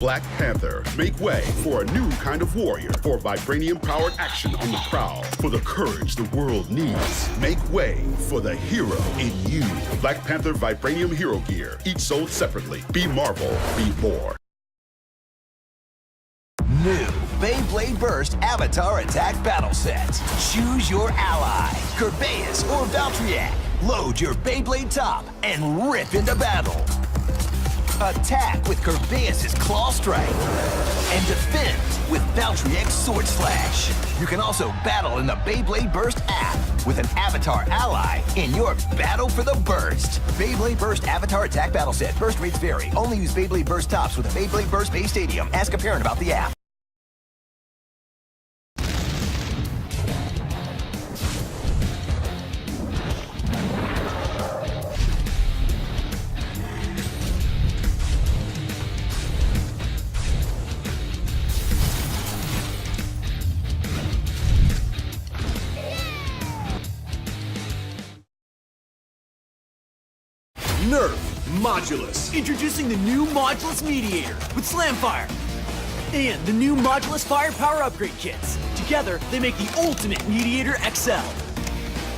Black Panther, make way for a new kind of warrior, for vibranium-powered action on the prowl, for the courage the world needs. Make way for the hero in you. Black Panther Vibranium Hero Gear, each sold separately. Be Marvel, be more. New Beyblade Burst Avatar Attack Battle Set. Choose your ally, Kerbeus or Valtryek. Load your Beyblade top and rip into battle. Attack with Kerbeus' Claw Strike, and defend with Valtryek's Sword Slash. You can also battle in the Beyblade Burst app with an Avatar ally in your battle for the Burst. Beyblade Burst Avatar Attack Battle Set. Burst rates vary. Only use Beyblade Burst tops with a Beyblade Burst Base Stadium. Ask a parent about the app. Nerf Modulus. Introducing the new Modulus Mediator with Slamfire. And the new Modulus Firepower Upgrade Kits. Together, they make the ultimate Mediator XL.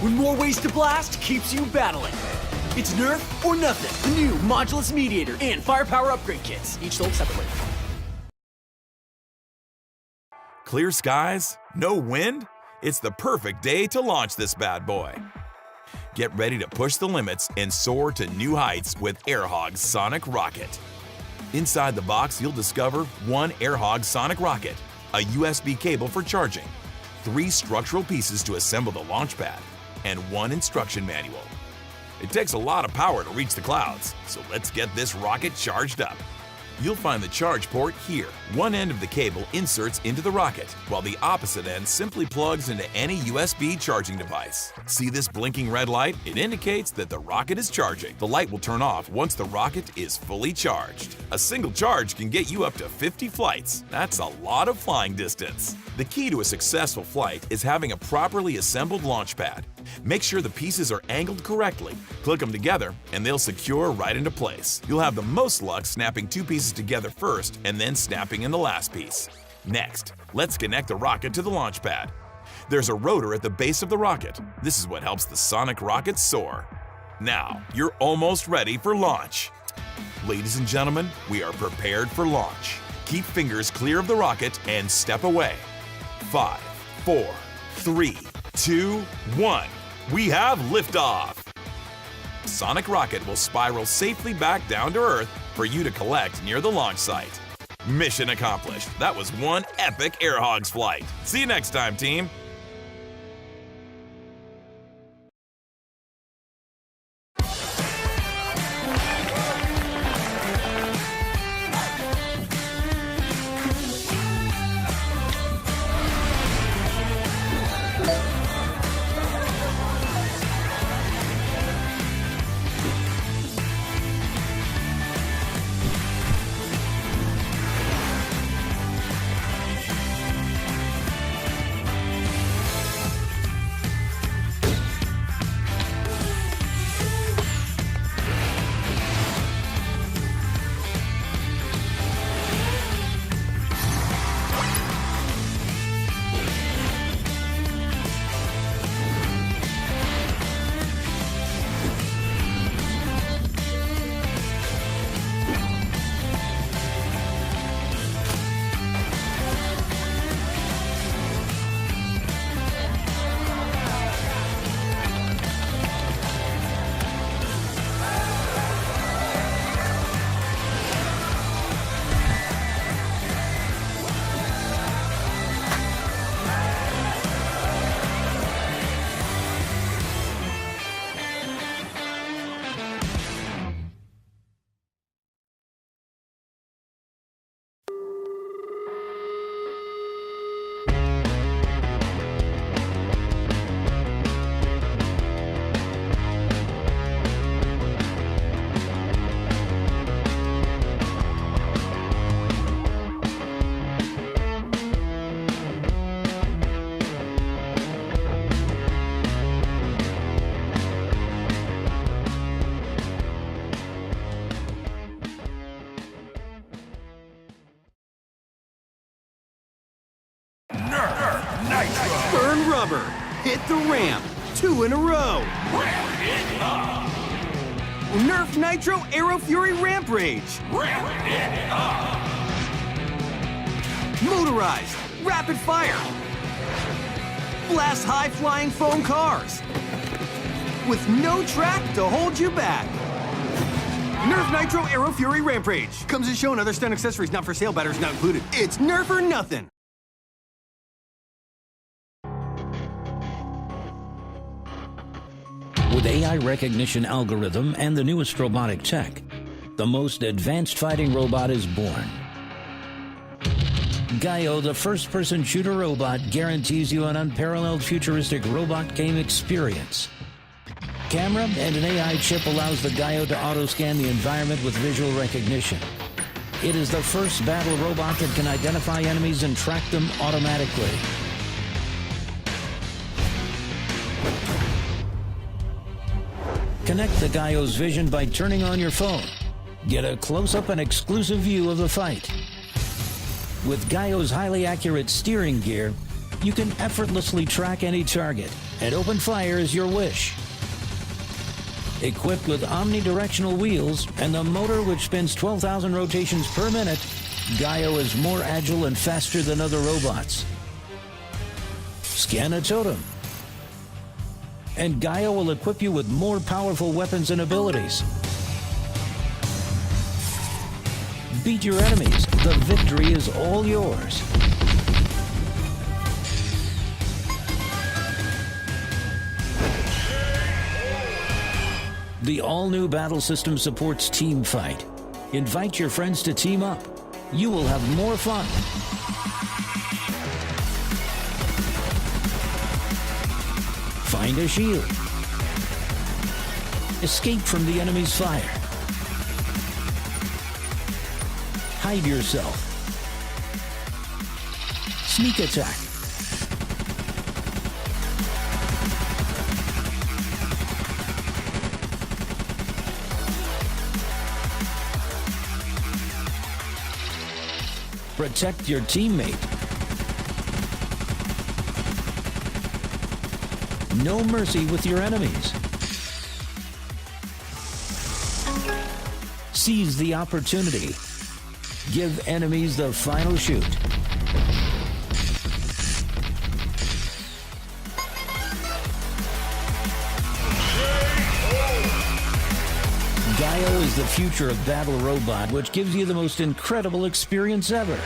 When more ways to blast keeps you battling. It's Nerf or nothing. The new Modulus Mediator and Firepower Upgrade Kits. Each sold separately. Clear skies? No wind? It's the perfect day to launch this bad boy. Get ready to push the limits and soar to new heights with Airhog's Sonic Rocket. Inside the box, you'll discover one Airhog Sonic Rocket, a USB cable for charging, 3 structural pieces to assemble the launch pad, and 1 instruction manual. It takes a lot of power to reach the clouds, so let's get this rocket charged up. You'll find the charge port here. One end of the cable inserts into the rocket, while the opposite end simply plugs into any USB charging device. See this blinking red light? It indicates that the rocket is charging. The light will turn off once the rocket is fully charged. A single charge can get you up to 50 flights. That's a lot of flying distance. The key to a successful flight is having a properly assembled launch pad. Make sure the pieces are angled correctly. Click them together and they'll secure right into place. You'll have the most luck snapping 2 pieces together first and then snapping in the last piece. Next, let's connect the rocket to the launch pad. There's a rotor at the base of the rocket. This is what helps the Sonic rocket soar. Now, you're almost ready for launch. Ladies and gentlemen, we are prepared for launch. Keep fingers clear of the rocket and step away. 5, 4, 3, 2, 1. We have liftoff! Sonic Rocket will spiral safely back down to Earth for you to collect near the launch site. Mission accomplished. That was one epic Airhogs flight. See you next time, team. rubber. Hit the ramp. 2 in a row. Ramp it up! Nerf Nitro Aero Fury Ramp Rage. Ramp it up! Motorized. Rapid fire. Blast high-flying foam cars. With no track to hold you back. Nerf Nitro Aero Fury Ramp Rage. Comes as shown, other stunt accessories not for sale, batteries not included. It's Nerf or nothing. With AI recognition algorithm and the newest robotic tech, the most advanced fighting robot is born. Gaio, the first-person shooter robot, guarantees you an unparalleled futuristic robot game experience. Camera and an AI chip allows the Gaio to auto-scan the environment with visual recognition. It is the first battle robot that can identify enemies and track them automatically. Connect the Gaio's vision by turning on your phone. Get a close-up and exclusive view of the fight. With Gaio's highly accurate steering gear, you can effortlessly track any target and open fire as your wish. Equipped with omnidirectional wheels and the motor which spins 12,000 rotations per minute, Gaio is more agile and faster than other robots. Scan a totem, and Gaio will equip you with more powerful weapons and abilities. Beat your enemies. The victory is all yours. The all-new battle system supports team fight. Invite your friends to team up. You will have more fun. Find a shield. Escape from the enemy's fire. Hide yourself. Sneak attack. Protect your teammate. No mercy with your enemies. Seize the opportunity. Give enemies the final shoot. Gaio is the future of battle robot, which gives you the most incredible experience ever.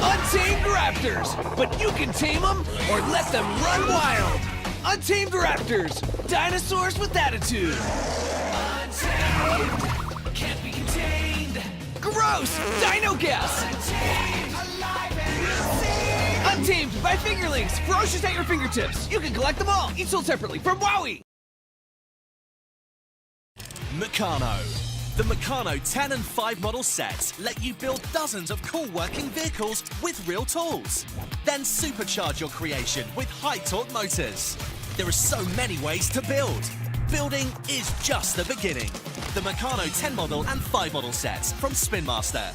Untamed Raptors, but you can tame them or let them run wild. Untamed Raptors, dinosaurs with attitude. Untamed, can't be contained. Gross, dino gas. Untamed by Fingerlings, ferocious at your fingertips. You can collect them all, each sold separately from Wowie. Meccano. The Meccano 10 and 5 model sets let you build dozens of cool working vehicles with real tools. Then supercharge your creation with high-torque motors. There are so many ways to build. Building is just the beginning. The Meccano 10 model and 5 model sets from Spin Master.